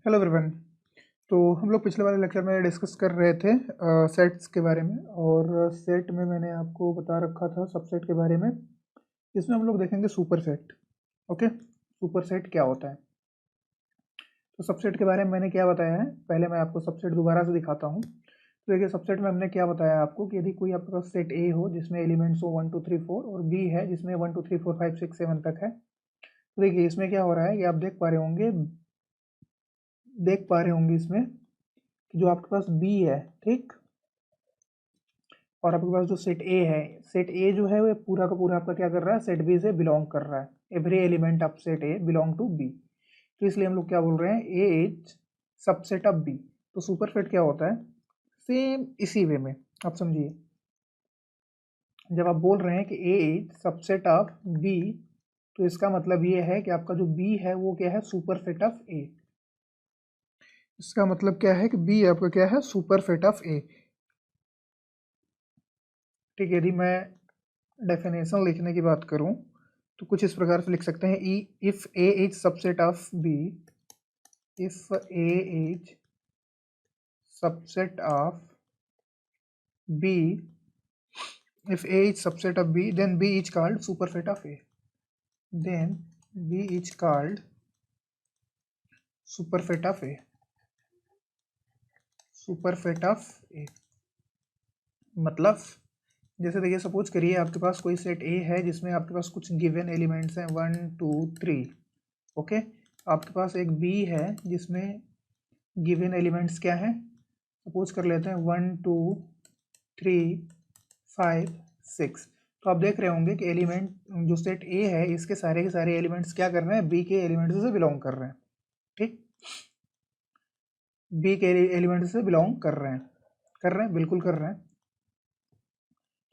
Hello everyone. तो हम लोग पिछले वाले लेक्चर में डिस्कस कर रहे थे सेट्स के बारे में। और सेट में मैंने आपको बता रखा था सबसेट के बारे में। इसमें हम लोग देखेंगे super set. Okay, super set क्या होता है। तो सबसेट के बारे में मैंने क्या बताया है, पहले मैं आपको सबसेट दोबारा से दिखाता हूँ। तो देखिए, सबसेट में हमने क्या बताया आपको कि यदि कोई आपके पास सेट ए हो जिसमें एलिमेंट्स हो 1 2 3 4 और बी है जिसमें 1 2 3 4 5 6 7 तक है। तो देखिए इसमें क्या हो रहा है, ये आप देख पा रहे होंगे इसमें कि जो आपके पास बी है, ठीक, और आपके पास जो सेट ए है, सेट ए जो है वो पूरा का पूरा आपका क्या कर रहा है, सेट बी से बिलोंग कर रहा है। Every element of set A belong to B. तो इसलिए हम लोग क्या बोल रहे हैं, A is subset of B. तो सुपर सेट क्या होता है, सेम इसी वे में आप समझिए। जब आप बोल रहे हैं कि ए इज सबसेट ऑफ बी, तो इसका मतलब ये है कि आपका जो बी है वो क्या है, सुपर सेट ऑफ ए। इसका मतलब क्या है कि बी आपका क्या है, सुपर सेट ऑफ ए। ठीक है, यदि मैं डेफिनेशन लिखने की बात करूं तो कुछ इस प्रकार से लिख सकते हैं, E if A is subset of B, if A is subset of B, if a is subset of b, then b is called superset of a, then b is called superset of a, superset of a। मतलब जैसे देखिए, suppose करिए आपके पास कोई set ए है जिसमें आपके पास कुछ गिवन एलिमेंट्स हैं 1 2 3। ओके, आपके पास एक बी है जिसमें गिवन एलिमेंट्स क्या हैं, सपोज कर लेते हैं 1 2 3 5 6। तो आप देख रहे होंगे कि एलिमेंट जो सेट ए है इसके सारे के सारे एलिमेंट्स क्या कर रहे हैं, बी के एलिमेंट्स से बिलोंग कर रहे हैं। ठीक, बी के एलिमेंट्स से बिलोंग कर रहे हैं बिल्कुल कर रहे हैं।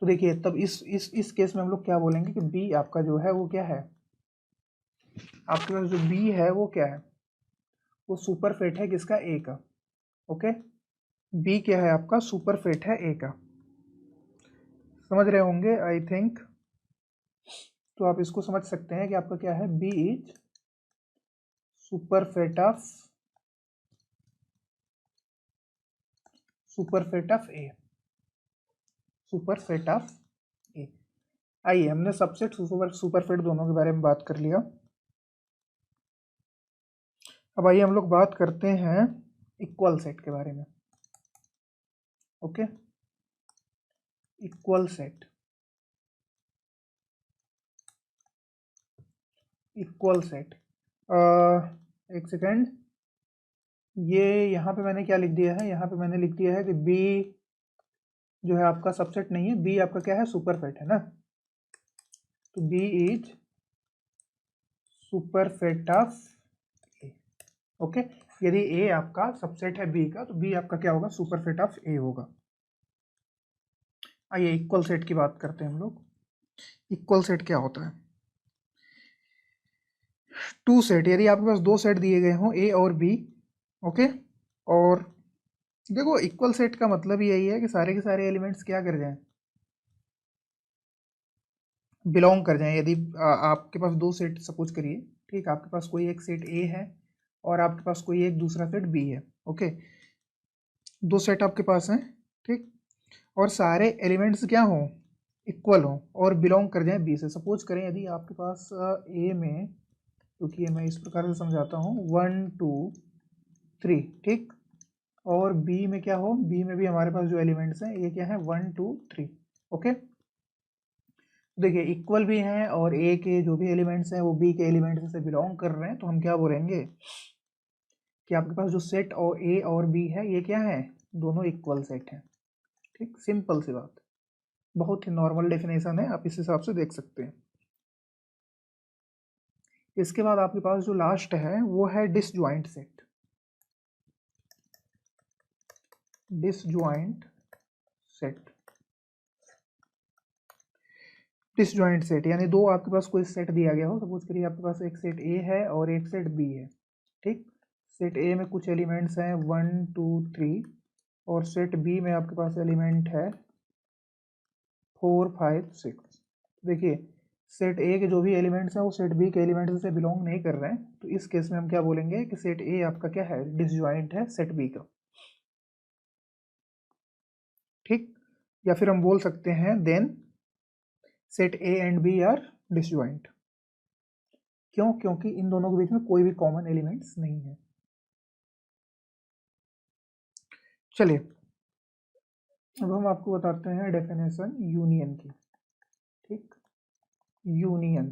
तो देखिए, तब इस केस में हम लोग क्या बोलेंगे कि बी आपका जो है वो क्या है, आपके पास जो बी है वो क्या है, वो सुपर फेट है किसका, ए का। ओके, बी क्या है आपका, सुपर फेट है ए का। समझ रहे होंगे आई थिंक। तो आप इसको समझ सकते हैं कि आपका क्या है, B is super set of A, super set of A. आइए, हमने सबसेट सुपर सेट दोनों के बारे में बात कर लिया। अब आइए हम लोग बात करते हैं इक्वल सेट के बारे में। Okay, equal set, equal set. एक सेकेंड, ये यहाँ पे मैंने क्या लिख दिया है, यहाँ पे मैंने लिख दिया है कि बी जो है आपका सबसेट नहीं है, बी आपका क्या है, सुपर सेट है ना। तो B is super set of A. Okay, यदि ए आपका सबसेट है बी का तो बी आपका क्या होगा, सुपर सेट ऑफ ए होगा। आइए इक्वल सेट की बात करते हैं हम लोग। इक्वल सेट क्या होता है, टू सेट, यदि आपके पास दो सेट दिए गए हों ए और बी। ओके, और देखो इक्वल सेट का मतलब यही है कि सारे के सारे एलिमेंट्स क्या कर जाएं, बिलोंग कर जाएं। यदि आपके पास दो सेट सपोज करिए, ठीक, आपके पास कोई एक सेट ए है और आपके पास कोई एक दूसरा सेट बी है। ओके, दो सेट आपके पास हैं, ठीक, और सारे एलिमेंट्स क्या हों, इक्वल हों और बिलोंग कर जाएं बी से। सपोज करें यदि आपके पास ए में, क्योंकि ये मैं इस प्रकार से समझाता हूँ, 1 2 3, ठीक, और बी में क्या हो, बी में भी हमारे पास जो एलिमेंट्स हैं ये क्या है, 1 2 3। ओके, देखिए इक्वल भी हैं और ए के जो भी एलिमेंट्स हैं वो बी के एलिमेंट्स से बिलोंग कर रहे हैं, तो हम क्या बोलेंगे कि आपके पास जो सेट और ए और बी है ये क्या है, दोनों इक्वल सेट हैं। ठीक, सिंपल सी बात, बहुत ही नॉर्मल डेफिनेशन है, आप इस हिसाब से देख सकते हैं। इसके बाद आपके पास जो लास्ट है वो है disjoint set. Disjoint set, disjoint set यानी दो आपके पास कोई सेट दिया गया हो, सपोज करिए आपके पास एक सेट ए है और एक सेट बी है। ठीक, सेट ए में कुछ एलिमेंट्स हैं 1 2 3 और सेट बी में आपके पास एलिमेंट है 4 5 6। देखिए सेट ए के जो भी एलिमेंट्स हैं वो सेट बी के एलिमेंट्स से बिलोंग नहीं कर रहे हैं, तो इस केस में हम क्या बोलेंगे कि सेट ए आपका क्या है, डिसजॉइंट है सेट बी का। ठीक, या फिर हम बोल सकते हैं then set A and B are disjoint. क्यों? क्योंकि इन दोनों के बीच में कोई भी कॉमन एलिमेंट्स नहीं है। चलिए अब हम आपको बताते हैं डेफिनेशन यूनियन की। ठीक, यूनियन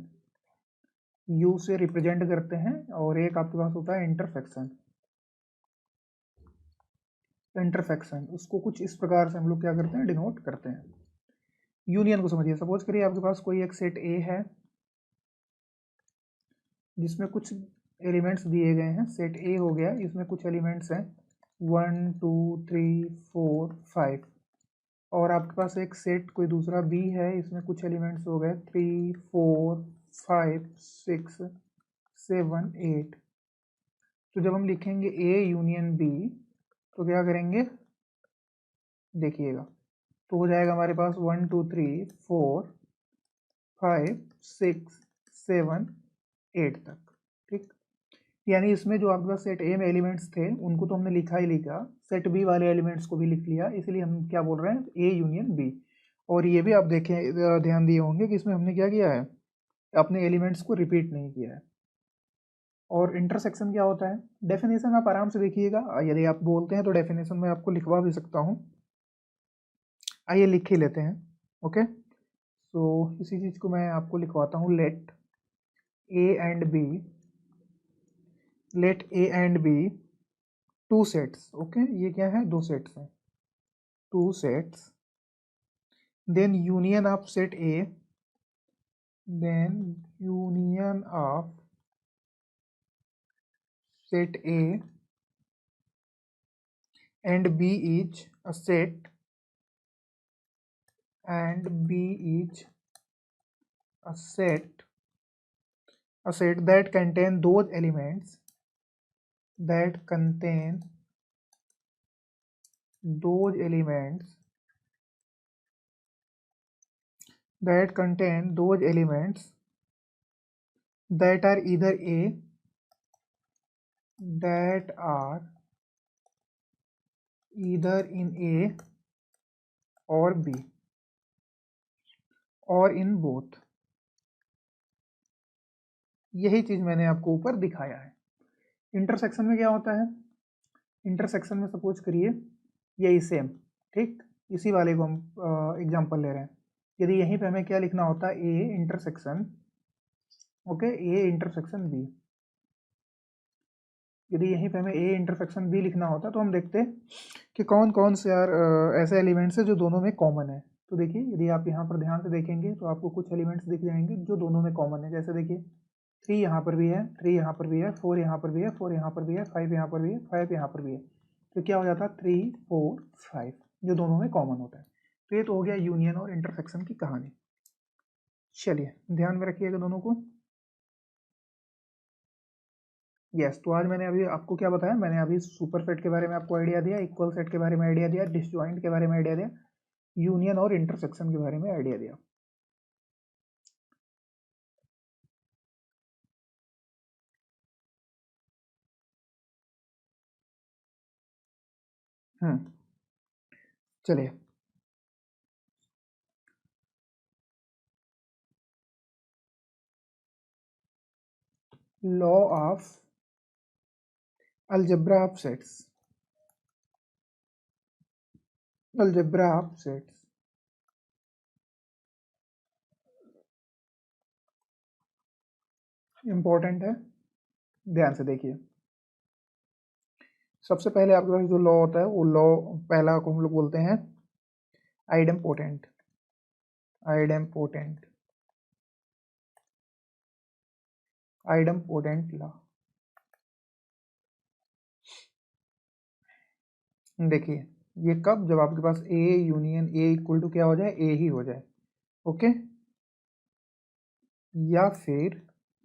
यू से रिप्रेजेंट करते हैं, और एक आपके पास होता है इंटरसेक्शन। इंटरसेक्शन उसको कुछ इस प्रकार से हम लोग क्या करते हैं, डिनोट करते हैं। यूनियन को समझिए, सपोज करिए आपके पास कोई एक सेट ए है जिसमें कुछ एलिमेंट्स दिए गए हैं। सेट ए हो गया, इसमें कुछ एलिमेंट्स हैं 1 2 3 4 5, और आपके पास एक सेट कोई दूसरा बी है, इसमें कुछ एलिमेंट्स हो गए 3 4 5 6 7 8। तो जब हम लिखेंगे ए यूनियन बी तो क्या करेंगे, देखिएगा, तो हो जाएगा हमारे पास 1 2 3 4 5 6 7 8 तक। ठीक, यानी इसमें जो आपके पास सेट ए में एलिमेंट्स थे उनको तो हमने लिखा ही लिखा, सेट बी वाले एलिमेंट्स को भी लिख लिया, इसलिए हम क्या बोल रहे हैं, ए यूनियन बी। और ये भी आप देखें, ध्यान दिए होंगे कि इसमें हमने क्या किया है, अपने एलिमेंट्स को रिपीट नहीं किया है। और इंटरसेक्शन क्या होता है, डेफिनेशन आप आराम से देखिएगा, यदि आप बोलते हैं तो डेफिनेशन में आपको लिखवा भी सकता हूँ। आइए लिख ही लेते हैं। ओके, तो इसी चीज़ को मैं आपको लिखवाता हूँ, let A and B, let A and B two sets. Okay, ये क्या है, दो सेट्स हैं, two sets, then union of set A, then union of set A and B is a set, and B is a set, a set that contain those elements, that contain those elements, that contain those elements that are either A, that are either in A or B or in both। यही चीज मैंने आपको ऊपर दिखाया है। Intersection में क्या होता है, इंटरसेक्शन में सपोज करिए यही सेम, ठीक, इसी वाले को हम एग्जांपल ले रहे हैं। यदि यहीं पे हमें क्या लिखना होता है, A intersection, okay, A intersection B, यदि यहीं पे हमें ए इंटरसेक्शन बी लिखना होता तो हम देखते कि कौन कौन से यार ऐसे एलिमेंट्स हैं जो दोनों में कॉमन है। तो देखिए, यदि आप यहाँ पर ध्यान से देखेंगे तो आपको कुछ एलिमेंट्स दिख जाएंगे जो दोनों में कॉमन है। जैसे देखिए 3 यहाँ पर भी है, 3 यहाँ पर भी है, 4 यहाँ पर भी है, 4 यहाँ पर भी है, 5 यहाँ पर भी है, 5 यहाँ पर भी है। तो क्या हो जाता है, 3 4 5 जो दोनों में कॉमन होता है। तो ये तो हो गया यूनियन और इंटरसेक्शन की कहानी। चलिए ध्यान में रखिएगा दोनों को। यस, तो आज मैंने अभी आपको क्या बताया, मैंने अभी सुपर सेट के बारे में आपको आइडिया दिया, इक्वल सेट के बारे में आइडिया दिया, डिसजॉइंट के बारे में आइडिया दिया, यूनियन और इंटरसेक्शन के बारे में आइडिया दिया। चलिए law of algebra of sets, algebra of sets important है, ध्यान से देखिए। सबसे पहले आपके पास जो लॉ होता है वो लॉ पहला को हम लोग बोलते हैं आइडेम्पोटेंट, आइडेम्पोटेंट, आइडेम्पोटेंट लॉ। देखिए ये कब, जब आपके पास A union A equal to क्या हो जाए, ए ही हो जाए, ओके, या फिर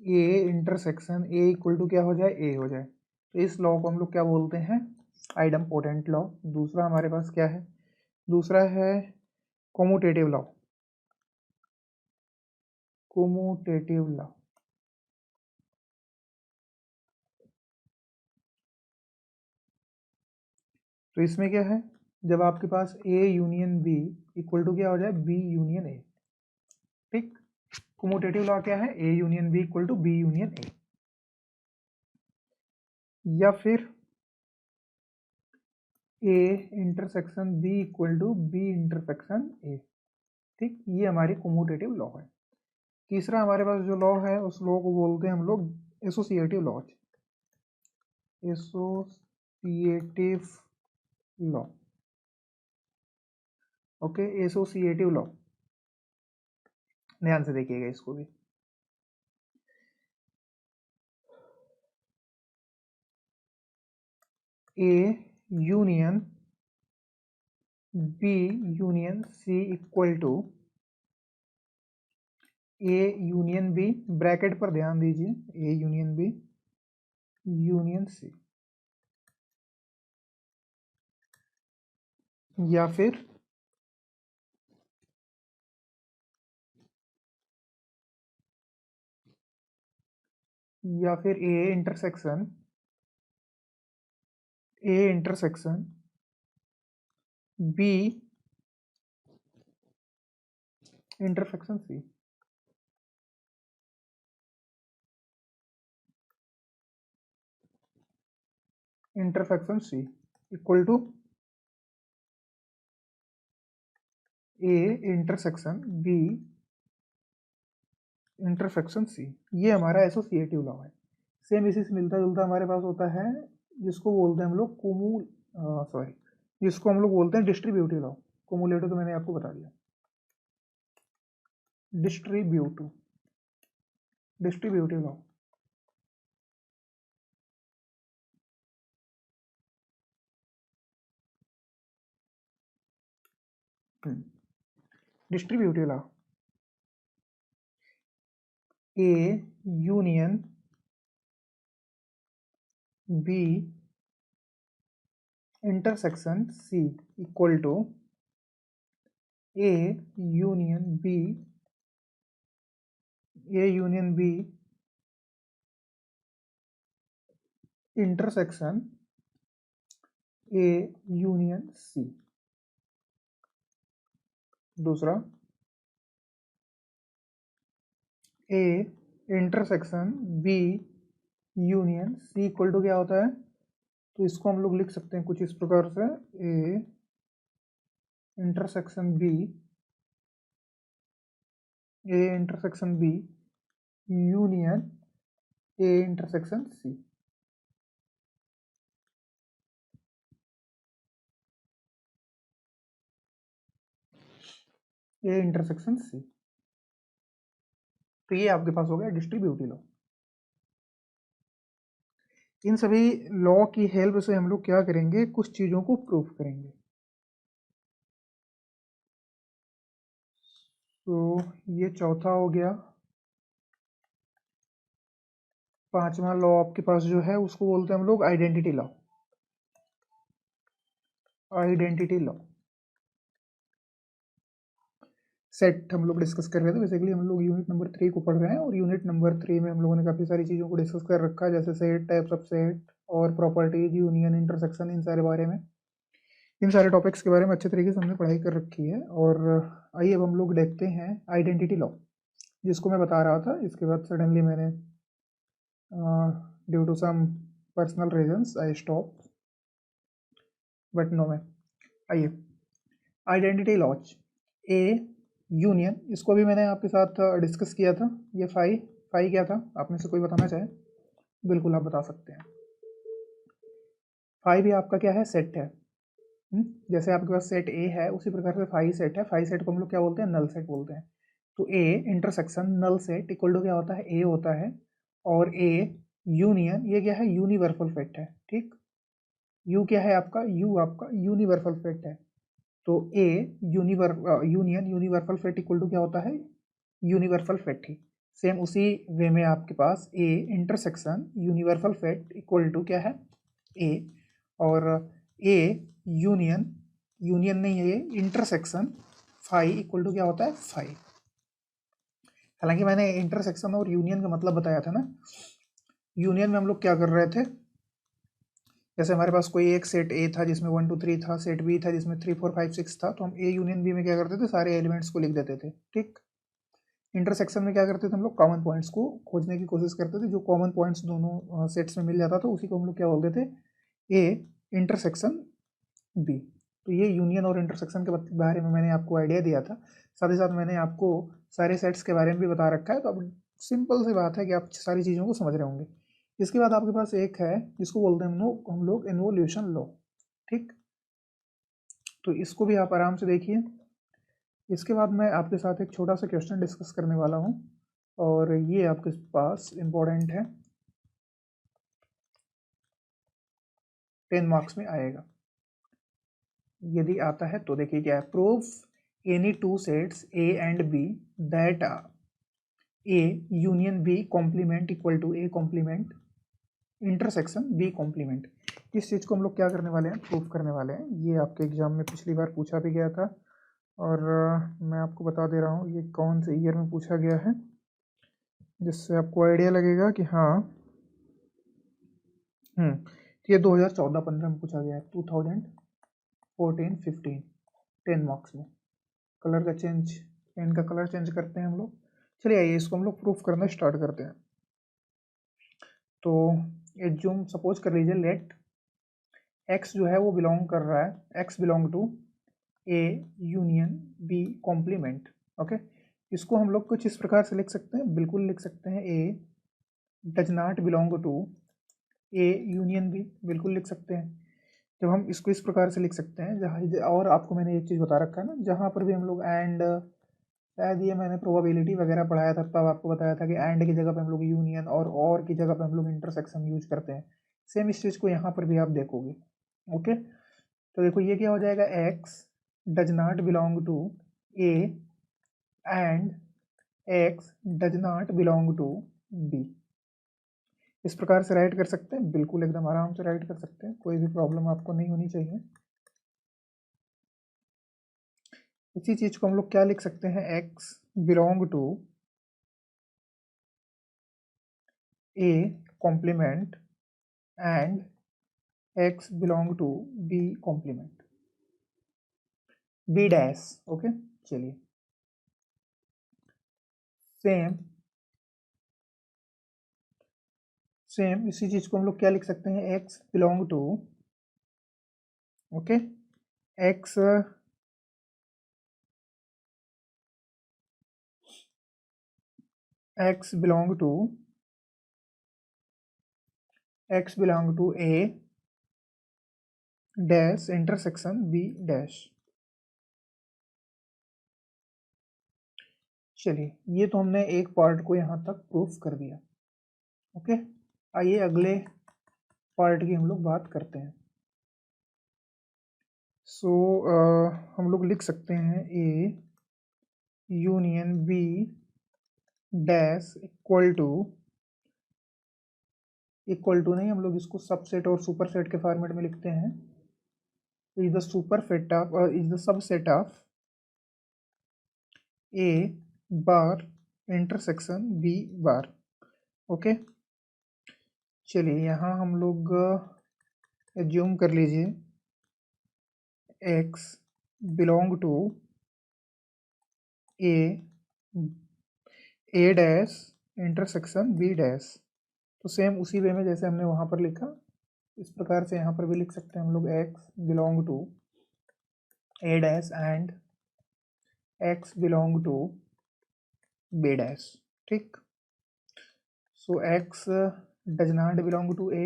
A intersection A equal to क्या हो जाए, ए हो जाए। तो इस लॉ को हम लोग क्या बोलते हैं, आइडेम्पोटेंट लॉ। दूसरा हमारे पास क्या है, दूसरा है कॉम्यूटेटिव लॉ, कोमोटेटिव लॉ। तो इसमें क्या है, जब आपके पास A union B equal to क्या हो जाए, बी यूनियन ए। ठीक, कोमोटेटिव लॉ क्या है, A union B equal to B union A. या फिर A intersection B equal to B intersection A. ठीक, ये हमारी कोमोटेटिव लॉ है। तीसरा हमारे पास जो लॉ है उस लॉ को बोलते हैं हम लोग associative law. Associative law, okay, associative law. ध्यान से देखिएगा इसको भी। A union B union C equal to A union B, bracket पर ध्यान दीजिए, A union B union C. या फिर A intersection B intersection C. Intersection C equal to A intersection B intersection C. ये हमारा एसोसिएटिव लॉ है। Same इसी से मिलता जुलता हमारे पास होता है जिसको बोलते हैं हम लोग जिसको हम लोग बोलते हैं डिस्ट्रीब्यूटिव लॉ। कुमुलेटिव तो मैंने आपको बता दिया। Distributive law, distributive law, A union B intersection C equal to A union B intersection A union C. दूसरा, A intersection B union C equal to क्या होता है, तो इसको हम लोग लिख सकते हैं कुछ इस प्रकार से, A intersection B union A intersection C. A intersection C. तो ये आपके पास हो गया डिस्ट्रीब्यूटिव लॉ। इन सभी लॉ की हेल्प से हम लोग क्या करेंगे, कुछ चीजों को प्रूव करेंगे। तो ये चौथा हो गया। पांचवा लॉ आपके पास जो है उसको बोलते हैं हम लोग आइडेंटिटी लॉ। सेट हम लोग डिस्कस कर रहे थे। बेसिकली हम लोग यूनिट नंबर 3 को पढ़ रहे हैं और यूनिट नंबर 3 में हम लोगों ने काफ़ी सारी चीज़ों को डिस्कस कर रखा है, जैसे सेट, टाइप्स ऑफ सेट और प्रॉपर्टीज, यूनियन, इंटरसेक्शन, इन सारे बारे में, इन सारे टॉपिक्स के बारे में अच्छे तरीके से हमने पढ़ाई कर रखी है। और आइए अब हम लोग देखते हैं आइडेंटिटी लॉ, जिसको मैं बता रहा था। इसके बाद सडनली मैंने due to some personal reasons I stop, but no मैं। आइए, आइडेंटिटी लॉज, ए यूनियन, इसको भी मैंने आपके साथ डिस्कस किया था। ये फाई क्या था, आप में से कोई बताना चाहे? बिल्कुल आप बता सकते हैं। फाई भी आपका क्या है, सेट है। जैसे आपके पास सेट ए है उसी प्रकार से फाई सेट है। फाई सेट को हम लोग क्या बोलते हैं, नल सेट बोलते हैं। तो A intersection null set equal to क्या होता है, ए होता है। और ए यूनियन, ये क्या है, यूनिवर्सल सेट है। ठीक, यू क्या है आपका, यू आपका यूनिवर्सल सेट है। तो A union universal set equal to क्या होता है, यूनिवर्सल सेट ही। सेम उसी वे में आपके पास A intersection universal set equal to क्या है, ए। और ए यूनियन नहीं है, ये इंटरसेक्शन फाई इक्वल टू क्या होता है, फाई। हालांकि मैंने इंटरसेक्शन और यूनियन का मतलब बताया था ना। यूनियन में हम लोग क्या कर रहे थे, जैसे हमारे पास कोई एक सेट ए था जिसमें 1 2 3 था, सेट बी था जिसमें 3 4 5 6 था, तो हम ए यूनियन बी में क्या करते थे, सारे एलिमेंट्स को लिख देते थे। ठीक। इंटरसेक्शन में क्या करते थे हम लोग, कॉमन पॉइंट्स को खोजने की कोशिश करते थे, जो कॉमन पॉइंट्स दोनों सेट्स में मिल जाता था उसी को हम लोग क्या बोलते थे, ए इंटरसेक्शन बी। तो ये यूनियन और इंटरसेक्शन के बारे में मैंने आपको आइडिया दिया था, साथ ही साथ मैंने आपको सारे सेट्स के बारे में भी बता रखा है। तो अब सिंपल सी बात है कि आप सारी चीज़ों को समझ रहे होंगे। इसके बाद आपके पास एक है जिसको बोलते हैं हम लोग इन्वोल्यूशन लॉ। ठीक। तो इसको भी आप आराम से देखिए। इसके बाद मैं आपके साथ एक छोटा सा क्वेश्चन डिस्कस करने वाला हूँ, और ये आपके पास इम्पोर्टेंट है, 10 मार्क्स में आएगा। यदि आता है तो देखिए क्या है, proof any two sets A and B that A union B complement equal to A complement intersection B complement. इस चीज़ को हम लोग क्या करने वाले हैं, प्रूफ करने वाले हैं। ये आपके एग्जाम में पिछली बार पूछा भी गया था, और मैं आपको बता दे रहा हूँ ये कौन से ईयर में पूछा गया है, जिससे आपको आइडिया लगेगा कि हाँ। ये 2014-15 में पूछा गया है, 2014-15 10 मार्क्स में। कलर का चेंज, पेन का कलर चेंज करते हैं हम लोग। चलिए आइए इसको हम लोग प्रूफ करना स्टार्ट करते हैं। तो एज्यूम, सपोज कर लीजिए, लेट एक्स जो है वो बिलोंग कर रहा है, X belong to A union B complement. Okay. इसको हम लोग कुछ इस प्रकार से लिख सकते हैं, बिल्कुल लिख सकते हैं, A does not belong to A union B, बिल्कुल लिख सकते हैं। जब हम इसको इस प्रकार से लिख सकते हैं, जहाँ, और आपको मैंने एक चीज़ बता रखा है ना, जहाँ पर भी हम लोग एंड, शायद ये मैंने प्रोबेबिलिटी वगैरह पढ़ाया था तब आपको बताया था कि एंड की जगह पे हम लोग यूनियन और की जगह पे हम लोग इंटरसेक्शन यूज करते हैं। सेम इस चीज़ को यहाँ पर भी आप देखोगे। ओके। तो देखो ये क्या हो जाएगा, X does not belong to A and X does not belong to B. इस प्रकार से राइट कर सकते हैं, बिल्कुल एकदम आराम से राइट कर सकते हैं, कोई भी प्रॉब्लम आपको नहीं होनी चाहिए। इसी चीज को हम लोग क्या लिख सकते हैं, X belong to A complement and x belong to B complement, B dash. Okay. चलिए सेम सेम इसी चीज को हम लोग क्या लिख सकते हैं, X belong to, okay, X X belong to A dash intersection B dash. चलिए ये तो हमने एक पार्ट को यहाँ तक प्रूफ कर दिया। ओके। आइए अगले पार्ट की हम लोग बात करते हैं। सो हम लोग लिख सकते हैं A union B dash equal to नहीं, हम लोग इसको सबसेट और सुपरसेट के फॉर्मेट में लिखते हैं। Is the superset of is the subset of A bar intersection B bar. Okay. चलिए यहाँ हम लोग एज्यूम कर लीजिए X belong to A dash intersection B dash. तो सेम उसी वे में जैसे हमने वहाँ पर लिखा, इस प्रकार से यहाँ पर भी लिख सकते हैं हम लोग, x belong to A dash and x belong to B dash. ठीक। So x does not belong to A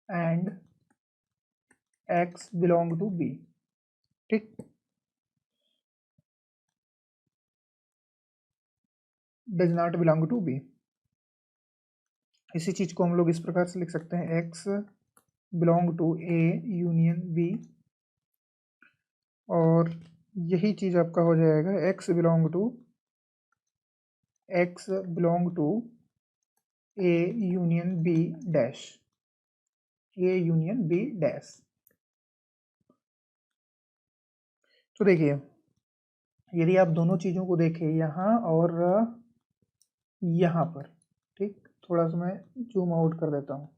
and x belong to B. ठीक। Does not belong to B. इसी चीज को हम लोग इस प्रकार से लिख सकते हैं, X belong to A union B, और यही चीज आपका हो जाएगा X belong to A union B dash, A union B dash. तो देखिए यदि आप दोनों चीज़ों को देखें यहाँ और यहाँ पर, ठीक, थोड़ा सा मैं जूम आउट कर देता हूँ।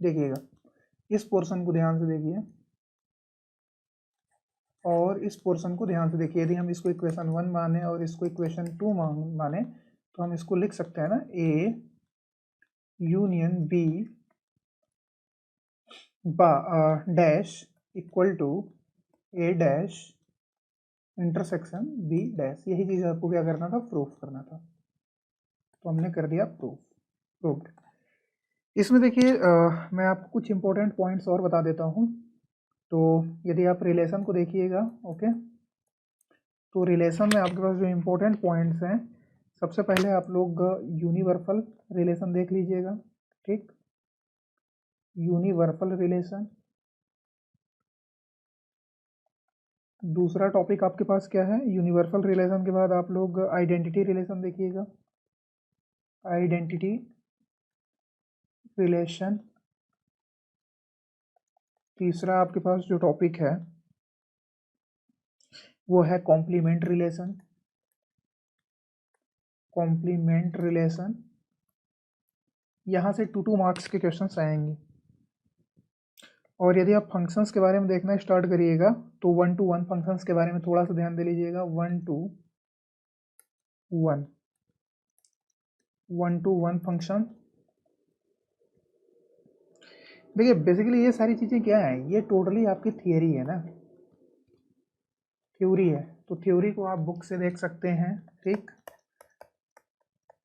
देखिएगा, इस पोर्शन को ध्यान से देखिए और इस पोर्शन को ध्यान से देखिए। यदि हम इसको इक्वेशन 1 माने और इसको इक्वेशन 2 माने तो हम इसको लिख सकते हैं ना, A union B dash equal to A dash intersection B dash. यही चीज़ आपको क्या करना था, प्रूफ करना था। तो हमने कर दिया प्रूफ्ड। इसमें देखिए मैं आपको कुछ इंपॉर्टेंट पॉइंट्स और बता देता हूँ। तो यदि आप रिलेशन को देखिएगा, ओके, तो रिलेशन में आपके पास जो इम्पोर्टेंट पॉइंट्स हैं, सबसे पहले आप लोग यूनिवर्सल रिलेशन देख लीजिएगा, ठीक, यूनिवर्सल रिलेशन। दूसरा टॉपिक आपके पास क्या है, यूनिवर्सल रिलेशन के बाद आप लोग आइडेंटिटी रिलेशन देखिएगा, आइडेंटिटी रिलेशन। तीसरा आपके पास जो टॉपिक है वो है कॉम्प्लीमेंट रिलेशन, कॉम्प्लीमेंट रिलेशन। यहाँ से 2 मार्क्स के क्वेश्चंस आएंगे। और यदि आप फंक्शंस के बारे में देखना स्टार्ट करिएगा तो 1 to 1 फंक्शंस के बारे में थोड़ा सा ध्यान दे लीजिएगा। 1 to 1 फंक्शन। देखिए बेसिकली ये सारी चीज़ें क्या है, ये टोटली आपकी थियरी है ना, थ्योरी है। तो थ्योरी को आप बुक से देख सकते हैं, ठीक,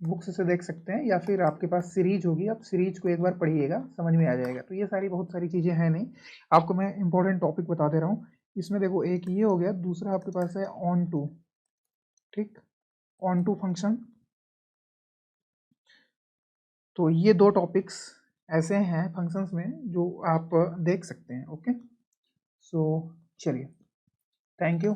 बुक्स से देख सकते हैं, या फिर आपके पास सीरीज होगी, आप सीरीज को एक बार पढ़िएगा, समझ में आ जाएगा। तो ये सारी बहुत सारी चीज़ें हैं नहीं, आपको मैं इंपॉर्टेंट टॉपिक बता दे रहा हूँ। इसमें देखो एक ये हो गया, दूसरा आपके पास है ऑन टू, ठीक, ऑन टू फंक्शन। तो ये 2 टॉपिक्स ऐसे हैं फंक्शंस में जो आप देख सकते हैं। ओके, सो चलिए, थैंक यू।